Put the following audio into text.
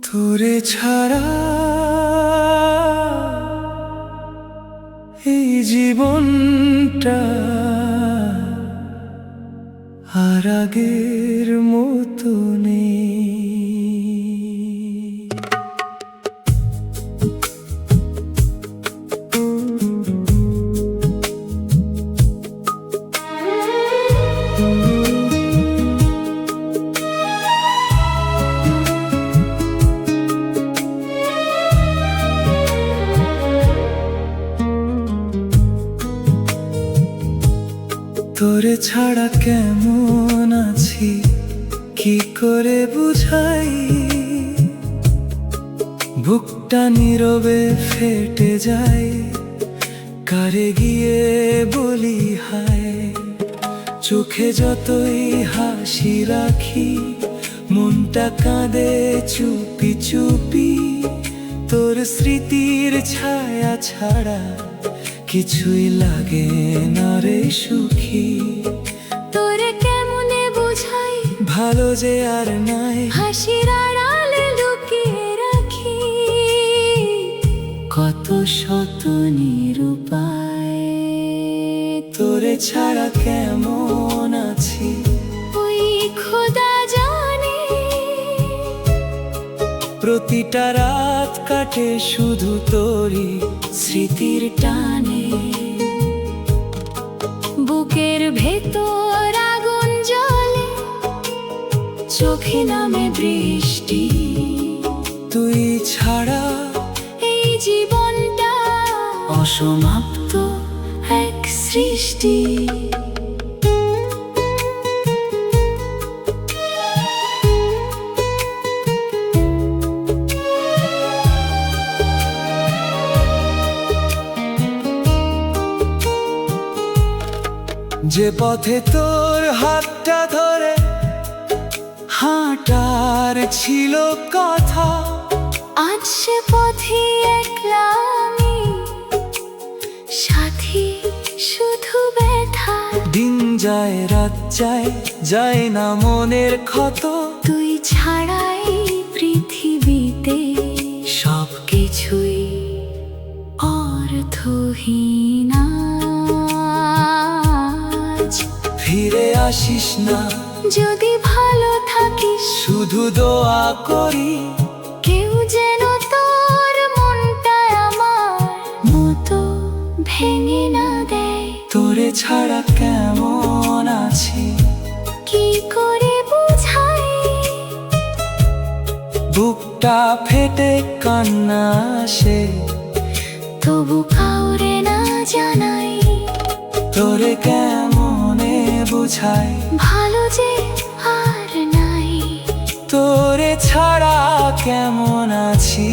তোরে ছাড়া এই জীবনটা আর আগের মতো নেই। তোরে ছাড়া কেমন আছি কি করে বুঝাই, বুকটা নীরবে ফেটে যায়, কারে গিয়ে বলি হায়। চোখে যতই হাসি রাখি মনটা কাঁদে চুপি চুপি, তোর স্মৃতির ছায়া ছাড়া কিছুই লাগে না রে সুখী। তোরে কেমনে বুঝাই ভালো যে আর নাই, হাসির আড়ালে লুকিয়ে রাখি কত শত নিরুপায়। তোরে ছাড়া কেমন আছি ওই খোদা জানে, প্রতিটা রাত কাটে শুধু তোরই স্মৃতির টানে। বুকের ভেতর আগুন জ্বলে, চোখে নামে বৃষ্টি। তুই ছাড়া এই জীবনটা অসমাপ্ত এক সৃষ্টি। যে পথে তোর হাতটা ধরে হাঁটার ছিল কথা, আজ সে পথে একলা আমি, সাথী শুধু ব্যথা। দিন যায় রাত যায়, যায় না মনের ক্ষত। তুই ছাড়াই পৃথিবীতে সব কিছুই অর্থহীন। আজ ফিরে আসিস না যদি ভালো থাকিস, শুধু দোয়া করি কেউ যেন তোর মনটা আমার মতো ভেঙে না দেয়। তোরে ছাড়া কেমন আছি কি করে বুঝাই, বুকটা ফেটে কান্না আসে, তবু কাউরে না জানাই। তোরে কেমনে বুঝাই ভালো যে আর নাই, তোরে ছাড়া কেমন আছি।